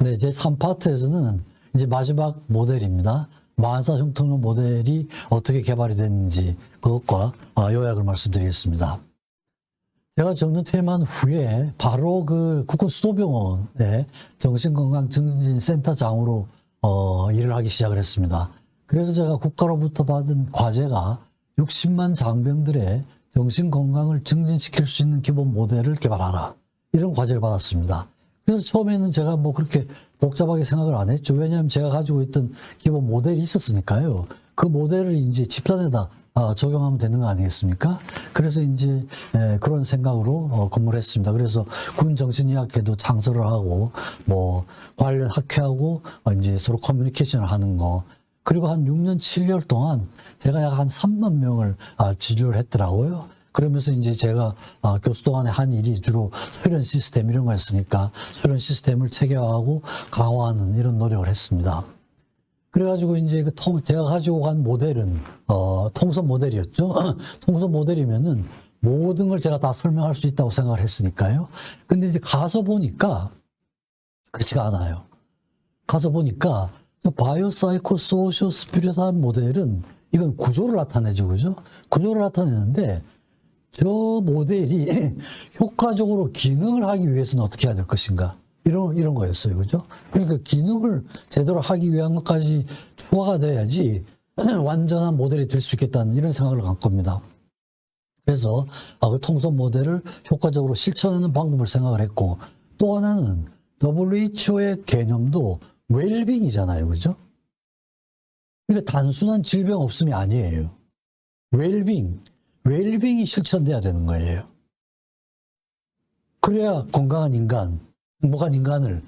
네, 제 3파트에서는 이제 마지막 모델입니다. 만사 흉통론 모델이 어떻게 개발이 됐는지 그것과 요약을 말씀드리겠습니다. 제가 정년 퇴임한 후에 바로 그 국군 수도병원의 정신건강증진센터장으로 일을 하기 시작을 했습니다. 그래서 제가 국가로부터 받은 과제가 60만 장병들의 정신건강을 증진시킬 수 있는 기본 모델을 개발하라. 이런 과제를 받았습니다. 그래서 처음에는 제가 뭐 그렇게 복잡하게 생각을 안 했죠. 왜냐하면 제가 가지고 있던 기본 모델이 있었으니까요. 그 모델을 이제 집단에다 적용하면 되는 거 아니겠습니까? 그래서 이제 그런 생각으로 근무를 했습니다. 그래서 군 정신의학회도 창설을 하고 뭐 관련 학회하고 이제 서로 커뮤니케이션을 하는 거. 그리고 한 6년, 7개월 동안 제가 약 한 3만 명을 진료를 했더라고요. 그러면서 이제 제가 교수 동안에 한 일이 주로 수련 시스템 이런 거였으니까 수련 시스템을 체계화하고 강화하는 이런 노력을 했습니다. 그래가지고 이제 제가 가지고 간 모델은 통섭 모델이었죠. 통섭 모델이면은 모든 걸 제가 다 설명할 수 있다고 생각을 했으니까요. 근데 이제 가서 보니까 그렇지가 않아요. 가서 보니까 바이오 사이코 소시오 스피릿한 모델은 이건 구조를 나타내죠, 그죠? 구조를 나타내는데 저 모델이 효과적으로 기능을 하기 위해서는 어떻게 해야 될 것인가? 이런 거였어요. 그죠? 그러니까 기능을 제대로 하기 위한 것까지 추가가 돼야지 완전한 모델이 될 수 있겠다는 이런 생각을 갖고 겁니다. 그래서 그 통섭 모델을 효과적으로 실천하는 방법을 생각을 했고 또 하나는 WHO의 개념도 웰빙이잖아요. 그죠? 그러니까 단순한 질병 없음이 아니에요. 웰빙이 실천돼야 되는 거예요. 그래야 건강한 인간, 행복한 인간을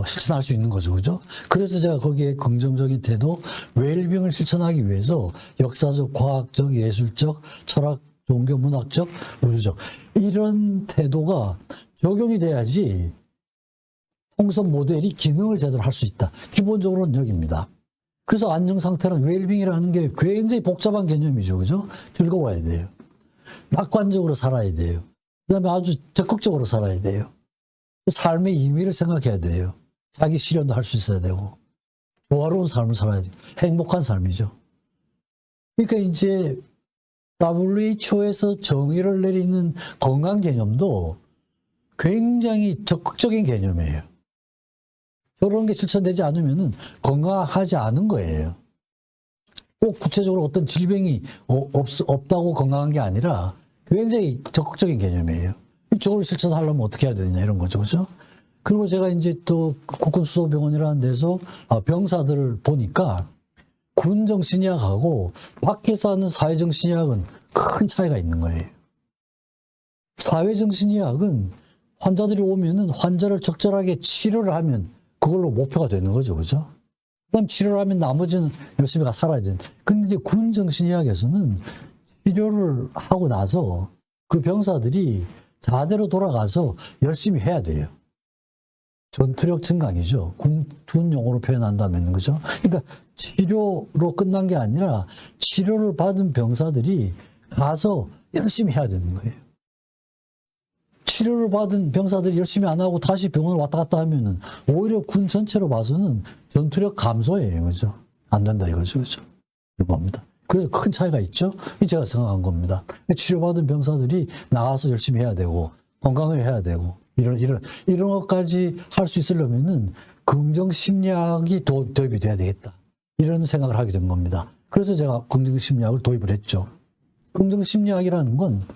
실천할 수 있는 거죠. 그죠? 그래서 제가 거기에 긍정적인 태도, 웰빙을 실천하기 위해서 역사적, 과학적, 예술적, 철학, 종교, 문학적, 물리적 이런 태도가 적용이 돼야지 통섭 모델이 기능을 제대로 할 수 있다. 기본적으로는 여기입니다. 그래서 안녕 상태란 웰빙이라는 게 굉장히 복잡한 개념이죠. 그죠? 즐거워야 돼요. 낙관적으로 살아야 돼요. 그 다음에 아주 적극적으로 살아야 돼요. 삶의 의미를 생각해야 돼요. 자기 실현도 할 수 있어야 되고. 조화로운 삶을 살아야 돼요. 행복한 삶이죠. 그러니까 이제 WHO에서 정의를 내리는 건강 개념도 굉장히 적극적인 개념이에요. 저런 게 실천되지 않으면은 건강하지 않은 거예요. 꼭 구체적으로 어떤 질병이 없다고 건강한 게 아니라 굉장히 적극적인 개념이에요. 저걸 실천하려면 어떻게 해야 되느냐 이런 거죠. 그죠? 그리고 제가 이제 또 국군수도병원이라는 데서 병사들을 보니까 군정신의학하고 밖에서 하는 사회정신의학은 큰 차이가 있는 거예요. 사회정신의학은 환자들이 오면은 환자를 적절하게 치료를 하면 그걸로 목표가 되는 거죠. 그죠? 그다음 치료를 하면 나머지는 열심히 살아야 되는데. 근데 이제 군정신의학에서는 치료를 하고 나서 그 병사들이 자대로 돌아가서 열심히 해야 돼요. 전투력 증강이죠. 군 용어로 표현한다면, 그죠? 그러니까 치료로 끝난 게 아니라 치료를 받은 병사들이 가서 열심히 해야 되는 거예요. 치료를 받은 병사들이 열심히 안 하고 다시 병원을 왔다 갔다 하면은 오히려 군 전체로 봐서는 전투력 감소예요. 그죠? 안 된다 이거죠. 그죠? 이거 봅니다. 그래서 큰 차이가 있죠? 제가 생각한 겁니다. 치료받은 병사들이 나가서 열심히 해야 되고, 건강을 해야 되고, 이런 것까지 할 수 있으려면은 긍정심리학이 도입이 돼야 되겠다. 이런 생각을 하게 된 겁니다. 그래서 제가 긍정심리학을 도입을 했죠. 긍정심리학이라는 건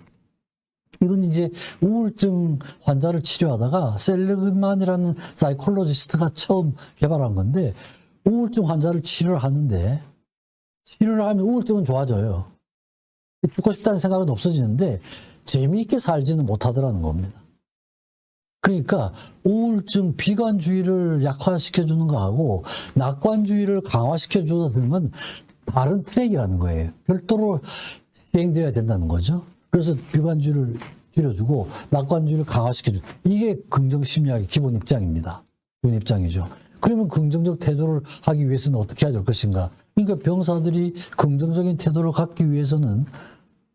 이건 이제 우울증 환자를 치료하다가 셀리그만이라는 사이콜로지스트가 처음 개발한 건데 우울증 환자를 치료를 하는데 치료를 하면 우울증은 좋아져요. 죽고 싶다는 생각은 없어지는데 재미있게 살지는 못하더라는 겁니다. 그러니까 우울증 비관주의를 약화시켜주는 거하고 낙관주의를 강화시켜주는 건 다른 트랙이라는 거예요. 별도로 시행되어야 된다는 거죠. 그래서 비관주의를 줄여주고 낙관주의를 강화시켜주는 이게 긍정심리학의 기본 입장입니다. 기본 입장이죠. 그러면 긍정적 태도를 하기 위해서는 어떻게 해야 될 것인가? 그러니까 병사들이 긍정적인 태도를 갖기 위해서는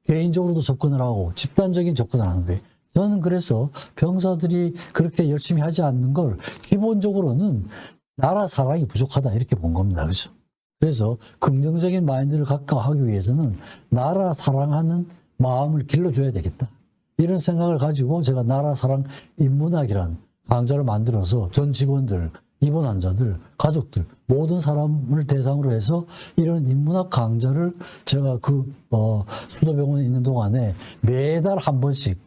개인적으로도 접근을 하고 집단적인 접근을 하는 거예요. 저는 그래서 병사들이 그렇게 열심히 하지 않는 걸 기본적으로는 나라 사랑이 부족하다 이렇게 본 겁니다. 그죠? 그래서 긍정적인 마인드를 각각하기 위해서는 나라 사랑하는 마음을 길러줘야 되겠다. 이런 생각을 가지고 제가 나라 사랑 인문학이란 강좌를 만들어서 전 직원들, 입원 환자들, 가족들, 모든 사람을 대상으로 해서 이런 인문학 강좌를 제가 수도병원에 있는 동안에 매달 한 번씩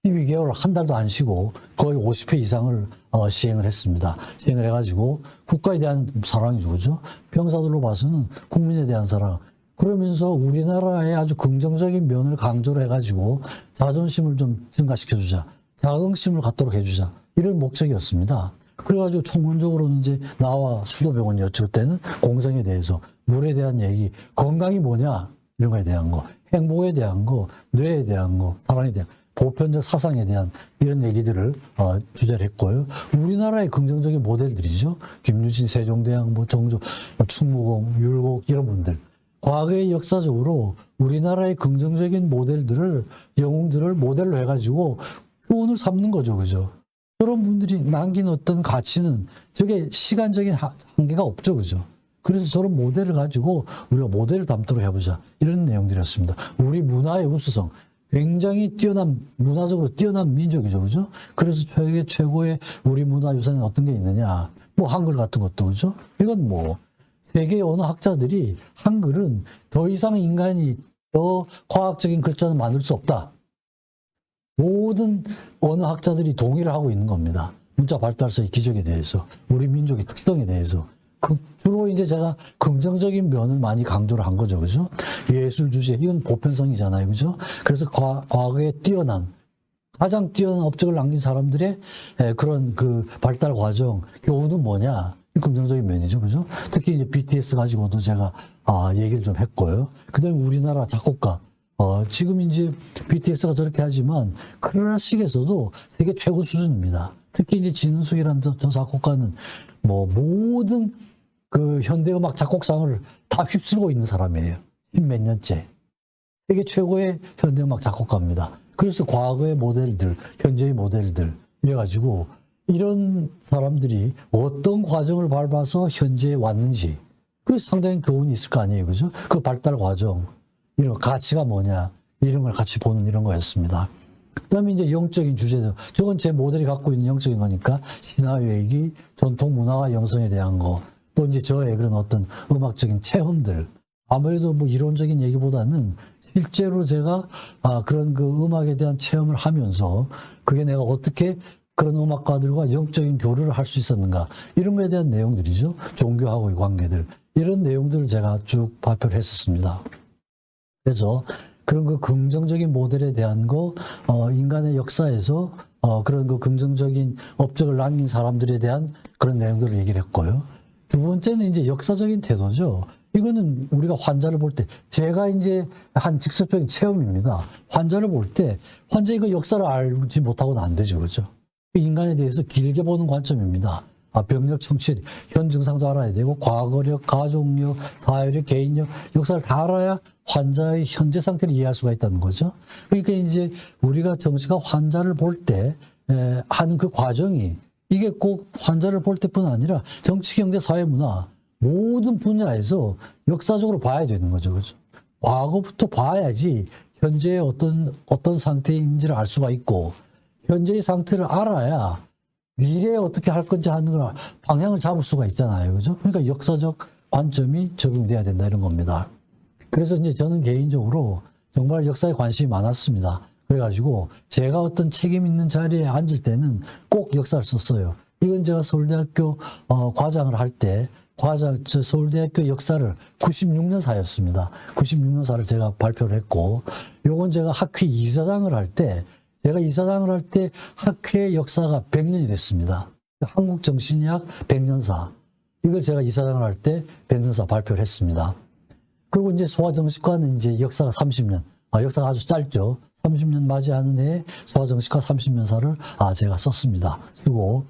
12개월, 한 달도 안 쉬고 거의 50회 이상을 시행을 했습니다. 시행을 해가지고 국가에 대한 사랑이죠. 그죠? 병사들로 봐서는 국민에 대한 사랑. 그러면서 우리나라의 아주 긍정적인 면을 강조를 해가지고 자존심을 좀 증가시켜주자. 자긍심을 갖도록 해주자. 이런 목적이었습니다. 그래가지고 총론적으로는 이제 나와 수도병원이었죠. 그때는 공성에 대해서, 물에 대한 얘기, 건강이 뭐냐 이런 거에 대한 거, 행복에 대한 거, 뇌에 대한 거, 사랑에 대한 보편적 사상에 대한 이런 얘기들을 주제를 했고요. 우리나라의 긍정적인 모델들이죠. 김유신, 세종대왕, 정조, 충무공, 율곡 이런 분들. 과거의 역사적으로 우리나라의 긍정적인 모델들을, 영웅들을 모델로 해가지고 교훈을 삼는 거죠. 그죠? 그런 분들이 남긴 어떤 가치는 저게 시간적인 한계가 없죠. 그죠? 그래서 저런 모델을 가지고 우리가 모델을 담도록 해보자. 이런 내용들이었습니다. 우리 문화의 우수성. 굉장히 문화적으로 뛰어난 민족이죠. 그죠? 그래서 최고의 우리 문화유산에 어떤 게 있느냐. 한글 같은 것도, 그죠? 이건 세계 언어 학자들이 한글은 더 이상 인간이 더 과학적인 글자는 만들 수 없다. 모든 언어 학자들이 동의를 하고 있는 겁니다. 문자 발달서의 기적에 대해서, 우리 민족의 특성에 대해서. 주로 이제 제가 긍정적인 면을 많이 강조를 한 거죠. 그죠? 예술 주제, 이건 보편성이잖아요. 그죠? 그래서 과거에 가장 뛰어난 업적을 남긴 사람들의 그런 발달 과정, 교훈은 뭐냐? 긍정적인 면이죠. 그죠? 특히 이제 BTS 가지고도 제가 얘기를 좀 했고요. 그 다음에 우리나라 작곡가. 지금 이제 BTS가 저렇게 하지만 클래식에서도 세계 최고 수준입니다. 특히 이제 진은숙이라는 저 작곡가는 모든 현대음악 작곡상을 다 휩쓸고 있는 사람이에요. 몇 년째. 세계 최고의 현대음악 작곡가입니다. 그래서 과거의 모델들, 현재의 모델들, 이래가지고 이런 사람들이 어떤 과정을 밟아서 현재에 왔는지, 그래서 상당히 교훈이 있을 거 아니에요. 그죠? 그 발달 과정, 이런 가치가 뭐냐, 이런 걸 같이 보는 이런 거였습니다. 그 다음에 이제 영적인 주제들. 저건 제 모델이 갖고 있는 영적인 거니까, 신화외기, 전통 문화와 영성에 대한 거, 또 이제 저의 그런 어떤 음악적인 체험들. 아무래도 이론적인 얘기보다는 실제로 제가 그런 음악에 대한 체험을 하면서 그게 내가 어떻게 그런 음악가들과 영적인 교류를 할 수 있었는가. 이런 거에 대한 내용들이죠. 종교하고의 관계들. 이런 내용들을 제가 쭉 발표를 했었습니다. 그래서 그런 긍정적인 모델에 대한 인간의 역사에서 그런 긍정적인 업적을 남긴 사람들에 대한 그런 내용들을 얘기를 했고요. 두 번째는 이제 역사적인 태도죠. 이거는 우리가 환자를 볼 때, 제가 이제 한 직접적인 체험입니다. 환자를 볼 때, 환자의 그 역사를 알지 못하고는 안 되죠. 그죠? 인간에 대해서 길게 보는 관점입니다. 병력, 청취력, 현 증상도 알아야 되고, 과거력, 가족력, 사회력, 개인력, 역사를 다 알아야 환자의 현재 상태를 이해할 수가 있다는 거죠. 그러니까 이제 우리가 정치가 환자를 볼 때 하는 그 과정이, 이게 꼭 환자를 볼 때뿐 아니라 정치, 경제, 사회, 문화 모든 분야에서 역사적으로 봐야 되는 거죠. 그죠? 과거부터 봐야지 현재의 어떤 상태인지를 알 수가 있고, 현재의 상태를 알아야 미래에 어떻게 할 건지 하는 걸 방향을 잡을 수가 있잖아요. 그죠? 그러니까 역사적 관점이 적용돼야 된다 이런 겁니다. 그래서 이제 저는 개인적으로 정말 역사에 관심이 많았습니다. 그래가지고 제가 어떤 책임 있는 자리에 앉을 때는 꼭 역사를 썼어요. 이건 제가 서울대학교 과장을 할 때 서울대학교 역사를 96년사였습니다. 96년사를 제가 발표를 했고, 요건 제가 학회 이사장을 할 때, 학회 역사가 100년이 됐습니다. 한국정신의학 100년사. 이걸 제가 이사장을 할 때 100년사 발표를 했습니다. 그리고 이제 소아정신과는 이제 역사가 30년. 역사가 아주 짧죠. 30년 맞이하는 해에 소아정신과 30년사를 제가 썼습니다. 쓰고,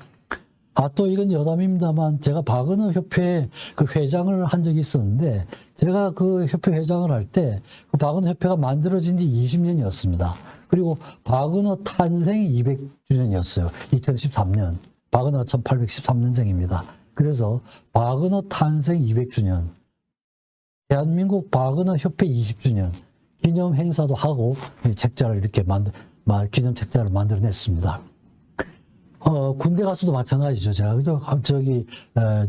또 이건 여담입니다만, 제가 박은호 협회 회장을 한 적이 있었는데, 제가 그 협회 회장을 할 때, 그 박은호 협회가 만들어진 지 20년이었습니다. 그리고 바그너 탄생이 200주년이었어요. 2013년. 바그너가 1813년생입니다. 그래서 바그너 탄생 200주년, 대한민국 바그너 협회 20주년 기념 행사도 하고 책자를 이렇게 기념 책자를 만들어냈습니다. 군대 가서도 마찬가지죠. 제가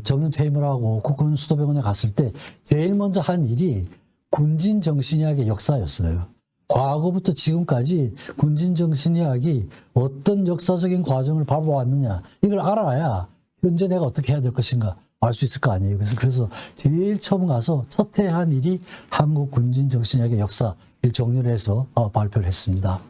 정년 퇴임을 하고 국군 수도병원에 갔을 때 제일 먼저 한 일이 군진 정신의학의 역사였어요. 과거부터 지금까지 군진 정신의학이 어떤 역사적인 과정을 밟아왔느냐, 이걸 알아야 현재 내가 어떻게 해야 될 것인가 알 수 있을 거 아니에요. 그래서 제일 처음 가서 첫 해 한 일이 한국 군진 정신의학의 역사를 정리를 해서 발표를 했습니다.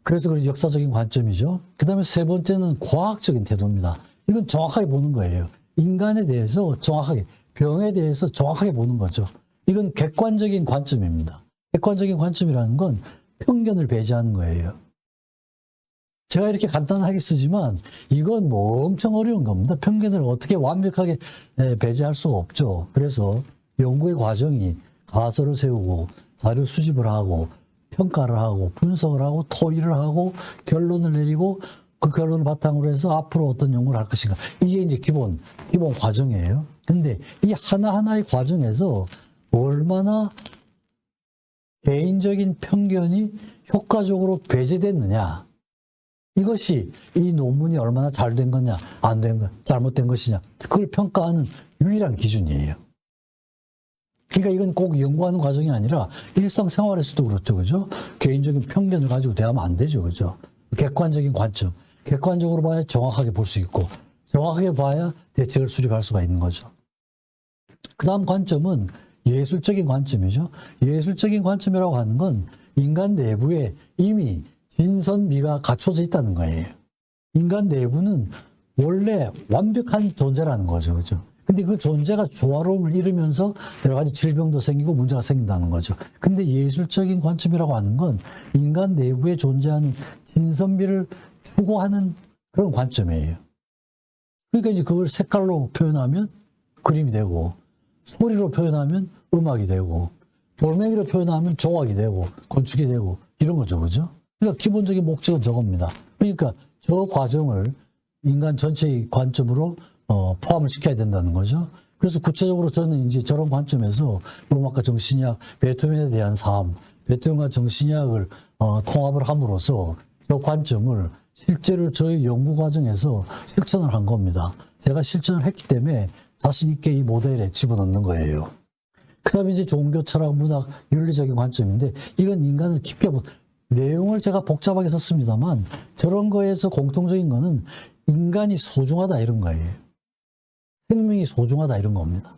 그래서 그 역사적인 관점이죠. 그 다음에 세 번째는 과학적인 태도입니다. 이건 정확하게 보는 거예요. 인간에 대해서 정확하게, 병에 대해서 정확하게 보는 거죠. 이건 객관적인 관점입니다. 객관적인 관점이라는 건 편견을 배제하는 거예요. 제가 이렇게 간단하게 쓰지만 이건 뭐 엄청 어려운 겁니다. 편견을 어떻게 완벽하게 배제할 수가 없죠. 그래서 연구의 과정이 가설을 세우고 자료 수집을 하고 평가를 하고 분석을 하고 토의를 하고 결론을 내리고 그 결론을 바탕으로 해서 앞으로 어떤 연구를 할 것인가. 이게 이제 기본 과정이에요. 근데 이 하나하나의 과정에서 얼마나 개인적인 편견이 효과적으로 배제됐느냐. 이것이 이 논문이 얼마나 잘 된 거냐, 안 된 거, 잘못된 것이냐. 그걸 평가하는 유일한 기준이에요. 그러니까 이건 꼭 연구하는 과정이 아니라 일상생활에서도 그렇죠. 그죠? 개인적인 편견을 가지고 대하면 안 되죠. 그죠? 객관적인 관점. 객관적으로 봐야 정확하게 볼 수 있고, 정확하게 봐야 대책을 수립할 수가 있는 거죠. 그 다음 관점은 예술적인 관점이죠. 예술적인 관점이라고 하는 건 인간 내부에 이미 진선미가 갖춰져 있다는 거예요. 인간 내부는 원래 완벽한 존재라는 거죠. 그죠? 근데 그 존재가 조화로움을 잃으면서 여러 가지 질병도 생기고 문제가 생긴다는 거죠. 근데 예술적인 관점이라고 하는 건 인간 내부에 존재하는 진선미를 추구하는 그런 관점이에요. 그러니까 이제 그걸 색깔로 표현하면 그림이 되고, 소리로 표현하면 음악이 되고, 돌멩이로 표현하면 조각이 되고, 건축이 되고, 이런 거죠. 그죠? 그러니까 기본적인 목적은 저겁니다. 그러니까 저 과정을 인간 전체의 관점으로 포함을 시켜야 된다는 거죠. 그래서 구체적으로 저는 이제 저런 관점에서 음악과 정신의학, 베토벤에 대한 삶, 베토벤과 정신의학을 통합을 함으로써 저 관점을 실제로 저희 연구 과정에서 실천을 한 겁니다. 제가 실천을 했기 때문에 자신 있게 이 모델에 집어넣는 거예요. 그 다음에 이제 종교, 철학, 문학, 윤리적인 관점인데 이건 인간을 깊이 내용을 제가 복잡하게 썼습니다만 저런 거에서 공통적인 거는 인간이 소중하다 이런 거예요. 생명이 소중하다 이런 겁니다.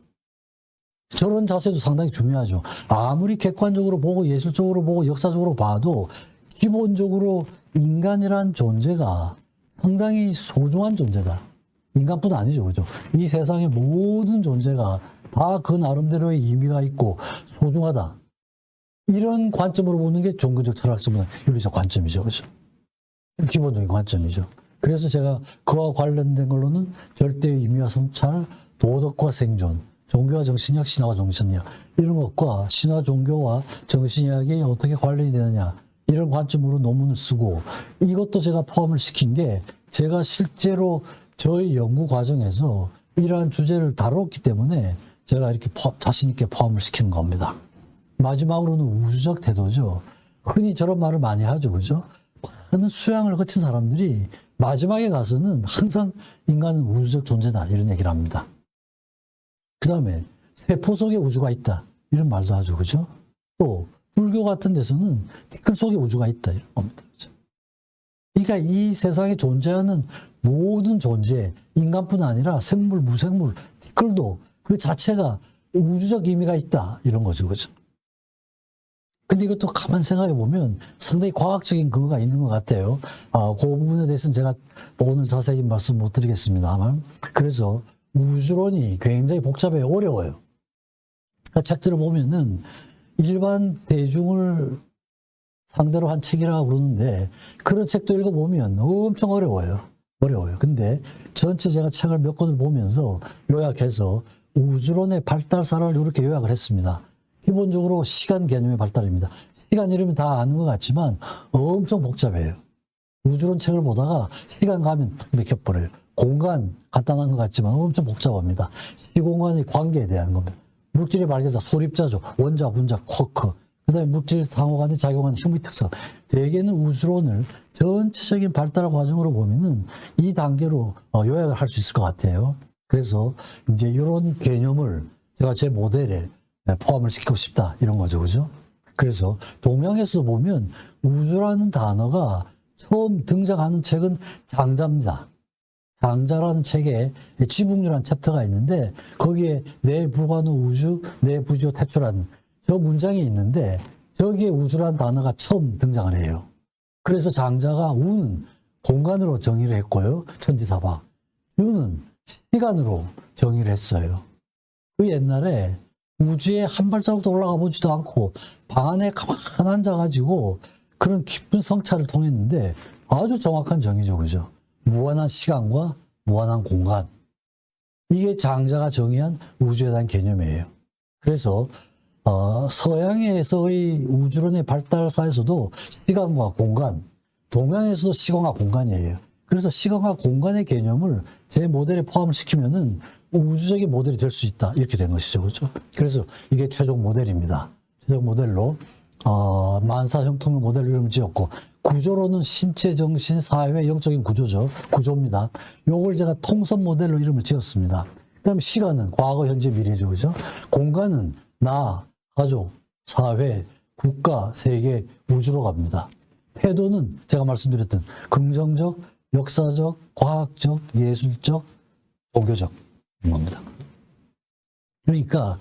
저런 자세도 상당히 중요하죠. 아무리 객관적으로 보고 예술적으로 보고 역사적으로 봐도 기본적으로 인간이란 존재가 상당히 소중한 존재다. 인간뿐 아니죠. 그죠? 이 세상의 모든 존재가 다 그 나름대로의 의미가 있고 소중하다. 이런 관점으로 보는 게 종교적, 철학적, 윤리적 관점이죠. 그죠? 기본적인 관점이죠. 그래서 제가 그와 관련된 걸로는 절대의 의미와 성찰, 도덕과 생존, 종교와 정신의학, 신화와 정신의학 이런 것과 신화, 종교와 정신의학이 어떻게 관련이 되느냐 이런 관점으로 논문을 쓰고 이것도 제가 포함을 시킨 게 제가 실제로 저희 연구 과정에서 이러한 주제를 다뤘기 때문에 제가 이렇게 자신 있게 포함을 시키는 겁니다. 마지막으로는 우주적 태도죠. 흔히 저런 말을 많이 하죠. 그죠? 많은 수양을 거친 사람들이 마지막에 가서는 항상 인간은 우주적 존재다 이런 얘기를 합니다. 그 다음에 세포 속에 우주가 있다 이런 말도 하죠. 그죠? 또 불교 같은 데서는 티끌 속에 우주가 있다 이런 겁니다. 그죠? 그러니까 이 세상에 존재하는 모든 존재, 인간뿐 아니라 생물, 무생물, 티끌도 그 자체가 우주적 의미가 있다 이런 거죠. 그죠? 근데 이것도 가만 생각해 보면 상당히 과학적인 근거가 있는 것 같아요. 그 부분에 대해서는 제가 오늘 자세히 말씀 못 드리겠습니다만. 그래서 우주론이 굉장히 복잡해요. 어려워요. 그러니까 책들을 보면은 일반 대중을 상대로 한 책이라고 그러는데 그런 책도 읽어보면 엄청 어려워요. 근데 전체 제가 책을 몇 권을 보면서 요약해서 우주론의 발달사를 이렇게 요약을 했습니다. 기본적으로 시간 개념의 발달입니다. 시간 이름이 다 아는 것 같지만 엄청 복잡해요. 우주론 책을 보다가 시간 가면 탁 맥혀버려요. 공간 간단한 것 같지만 엄청 복잡합니다. 시공간의 관계에 대한 겁니다. 물질의 발견자, 소립자죠. 원자, 분자, 쿼크. 그 다음에 물질 상호 간에 작용하는 힘의 특성. 대개는 우주론을 전체적인 발달 과정으로 보면은 이 단계로 요약을 할 수 있을 것 같아요. 그래서 이제 이런 개념을 제가 제 모델에 포함을 시키고 싶다. 이런 거죠. 그죠? 그래서 동양에서도 보면 우주라는 단어가 처음 등장하는 책은 장자입니다. 장자라는 책에 지붕류라는 챕터가 있는데 거기에 내 불가능 우주, 내 부지요 태초라는 저 문장이 있는데 저기에 우주라는 단어가 처음 등장을 해요. 그래서 장자가 우는 공간으로 정의를 했고요. 천지사박. 주는 시간으로 정의를 했어요. 그 옛날에 우주에 한 발자국도 올라가 보지도 않고 방 안에 가만 앉아가지고 그런 깊은 성찰을 통했는데 아주 정확한 정의죠. 그죠? 무한한 시간과 무한한 공간. 이게 장자가 정의한 우주에 대한 개념이에요. 그래서 서양에서의 우주론의 발달사에서도 시간과 공간, 동양에서도 시간과 공간이에요. 그래서 시간과 공간의 개념을 제 모델에 포함을 시키면은 우주적인 모델이 될 수 있다. 이렇게 된 것이죠. 그렇죠? 그래서 이게 최종 모델입니다. 최종 모델로 만사 형통의 모델로 이름을 지었고, 구조로는 신체, 정신, 사회, 영적인 구조죠. 구조입니다. 요걸 제가 통선 모델로 이름을 지었습니다. 그 다음에 시간은 과거, 현재, 미래죠. 그죠? 공간은 나, 가족, 사회, 국가, 세계, 우주로 갑니다. 태도는 제가 말씀드렸던 긍정적, 역사적, 과학적, 예술적, 종교적 겁니다. 그러니까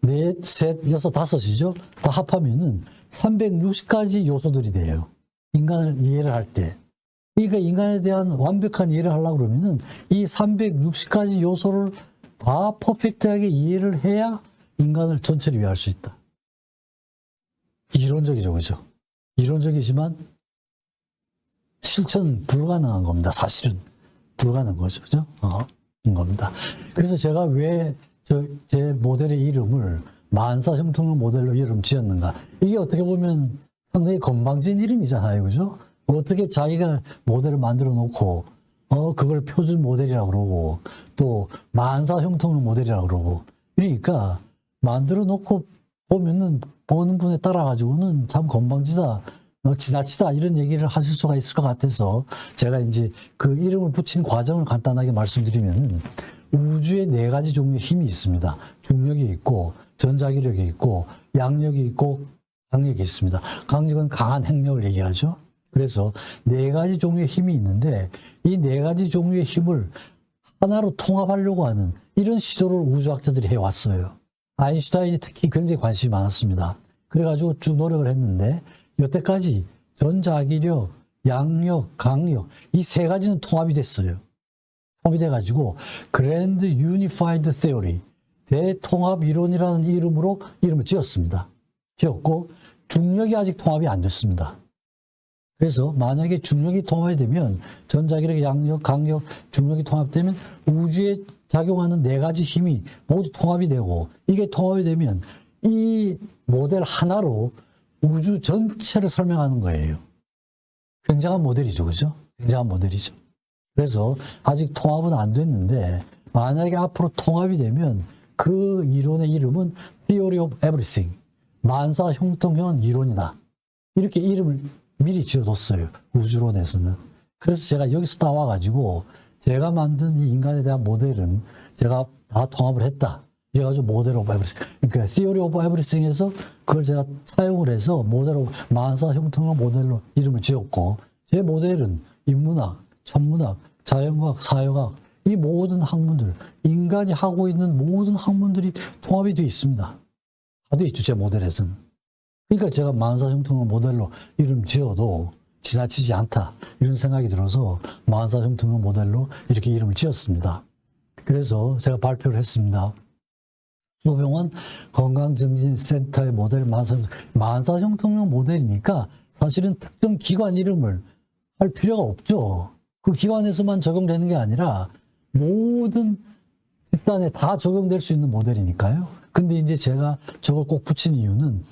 넷, 셋, 여섯, 다섯이죠. 다 합하면은 360가지 요소들이 돼요. 인간을 이해를 할 때. 그러니까 인간에 대한 완벽한 이해를 하려고 그러면은 이 360가지 요소를 다 퍼펙트하게 이해를 해야 인간을 전체를 이해할 수 있다. 이론적이죠. 그죠? 이론적이지만 실천은 불가능한 겁니다. 사실은 불가능한 거죠. 그죠? 인 겁니다. 그래서 제가 왜 제 모델의 이름을 만사 형통론 모델로 이름 지었는가. 이게 어떻게 보면 상당히 건방진 이름이잖아요. 그죠? 어떻게 자기가 모델을 만들어 놓고, 그걸 표준 모델이라고 그러고, 또 만사 형통론 모델이라고 그러고. 그러니까 만들어 놓고 보면은 보는 분에 따라가지고는 참 건방지다, 지나치다 이런 얘기를 하실 수가 있을 것 같아서 제가 이제 그 이름을 붙인 과정을 간단하게 말씀드리면은 우주에 4가지 종류의 힘이 있습니다. 중력이 있고 전자기력이 있고 양력이 있고 강력이 있습니다. 강력은 강한 핵력을 얘기하죠. 그래서 4가지 종류의 힘이 있는데 이 4가지 종류의 힘을 하나로 통합하려고 하는 이런 시도를 우주학자들이 해왔어요. 아인슈타인이 특히 굉장히 관심이 많았습니다. 그래가지고 쭉 노력을 했는데 여태까지 전자기력, 양력, 강력 이 3가지는 통합이 됐어요. 통합이 돼가지고 그랜드 유니파이드 테오리 대통합 이론이라는 이름으로 이름을 지었습니다. 지었고 중력이 아직 통합이 안 됐습니다. 그래서 만약에 중력이 통합이 되면 전자기력, 양력, 강력, 중력이 통합되면 우주에 작용하는 4가지 힘이 모두 통합이 되고 이게 통합이 되면 이 모델 하나로 우주 전체를 설명하는 거예요. 굉장한 모델이죠. 그죠? 굉장한 모델이죠. 그래서 아직 통합은 안 됐는데 만약에 앞으로 통합이 되면 그 이론의 이름은 Theory of Everything, 만사 형통형 이론이다. 이렇게 이름을 미리 지어뒀어요. 우주론에서는. 그래서 제가 여기서 따와가지고 제가 만든 이 인간에 대한 모델은 제가 다 통합을 했다. 그래가지고 모델 오브 에브리싱. 그러니까 Theory of Everything에서 그걸 제가 사용을 해서 모델 오브 만사 형통형 모델로 이름을 지었고 제 모델은 인문학, 천문학, 자연과학, 사회과학 이 모든 학문들, 인간이 하고 있는 모든 학문들이 통합이 되어 있습니다. 다 되어 있죠. 제 모델에서는. 그러니까 제가 만사 형통형 모델로 이름 지어도 지나치지 않다. 이런 생각이 들어서 만사 형통형 모델로 이렇게 이름을 지었습니다. 그래서 제가 발표를 했습니다. 수도병원 건강증진센터의 모델 만사 형통형 모델이니까 사실은 특정 기관 이름을 할 필요가 없죠. 그 기관에서만 적용되는 게 아니라 모든 집단에 다 적용될 수 있는 모델이니까요. 근데 이제 제가 저걸 꼭 붙인 이유는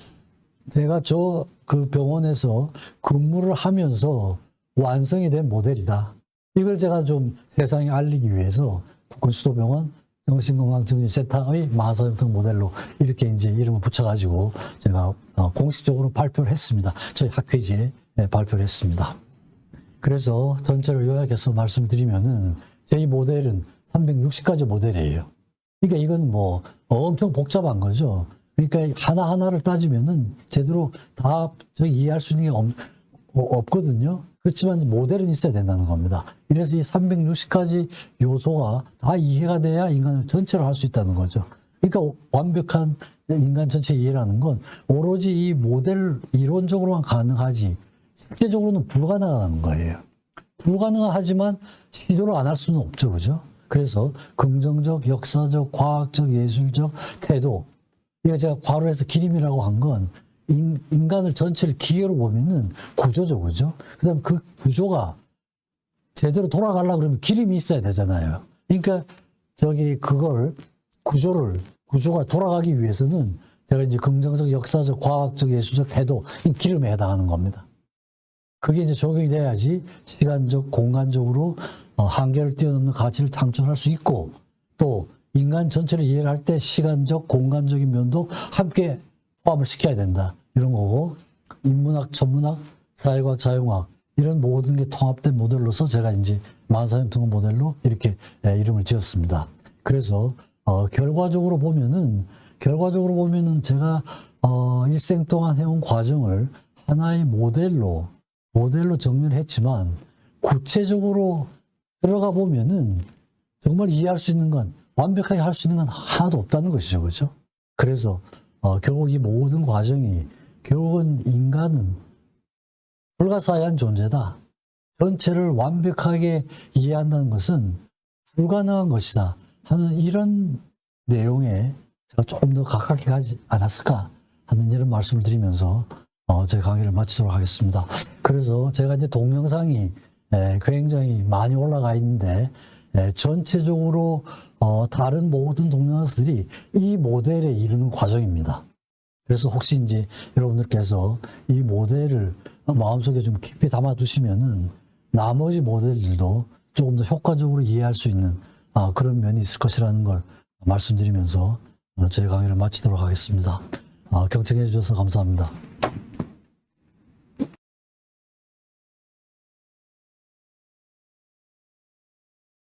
내가 저 그 병원에서 근무를 하면서 완성이 된 모델이다. 이걸 제가 좀 세상에 알리기 위해서 국군수도병원 정신건강증진센터의 만사형통 모델로 이렇게 이제 이름을 붙여가지고 제가 공식적으로 발표를 했습니다. 저희 학회지에 발표를 했습니다. 그래서 전체를 요약해서 말씀드리면은 저희 모델은 360가지 모델이에요. 그러니까 이건 뭐 엄청 복잡한 거죠. 그러니까 하나하나를 따지면은 제대로 다 저희 이해할 수 있는 게 없거든요. 그렇지만 모델은 있어야 된다는 겁니다. 이래서 이 360가지 요소가 다 이해가 돼야 인간을 전체로 할 수 있다는 거죠. 그러니까 완벽한 인간 전체 이해라는 건 오로지 이 모델 이론적으로만 가능하지 실제적으로는 불가능한 거예요. 불가능하지만 시도를 안 할 수는 없죠. 그죠? 그래서 긍정적, 역사적, 과학적, 예술적 태도, 이거 제가 괄호해서 기림이라고 한 건 인간을 전체를 기계로 보면은 구조죠. 그죠? 그 다음 그 구조가 제대로 돌아가려고 그러면 기림이 있어야 되잖아요. 그러니까 그걸 구조가 돌아가기 위해서는 제가 이제 긍정적, 역사적, 과학적, 예술적 태도, 이 기름에 해당하는 겁니다. 그게 이제 적용이 돼야지 시간적, 공간적으로 한계를 뛰어넘는 가치를 창출할 수 있고 또 인간 전체를 이해를 할 때 시간적, 공간적인 면도 함께 포함을 시켜야 된다. 이런 거고 인문학, 천문학, 사회과학, 자연과학 이런 모든 게 통합된 모델로서 제가 이제 만사형통 모델로 이렇게 이름을 지었습니다. 그래서 결과적으로 보면은 제가 일생 동안 해온 과정을 하나의 모델로 정리를 했지만 구체적으로 들어가 보면은 정말 이해할 수 있는 건 완벽하게 할 수 있는 건 하나도 없다는 것이죠. 그렇죠? 그래서 결국 이 모든 과정이 결국은 인간은 불가사의한 존재다. 전체를 완벽하게 이해한다는 것은 불가능한 것이다 하는 이런 내용에 제가 조금 더 가깝게 가지 않았을까 하는 이런 말씀을 드리면서 제 강의를 마치도록 하겠습니다. 그래서 제가 이제 동영상이 굉장히 많이 올라가 있는데 전체적으로 다른 모든 동영상들이 이 모델에 이르는 과정입니다. 그래서 혹시 이제 여러분들께서 이 모델을 마음속에 좀 깊이 담아두시면은 나머지 모델들도 조금 더 효과적으로 이해할 수 있는 그런 면이 있을 것이라는 걸 말씀드리면서 제 강의를 마치도록 하겠습니다. 경청해 주셔서 감사합니다.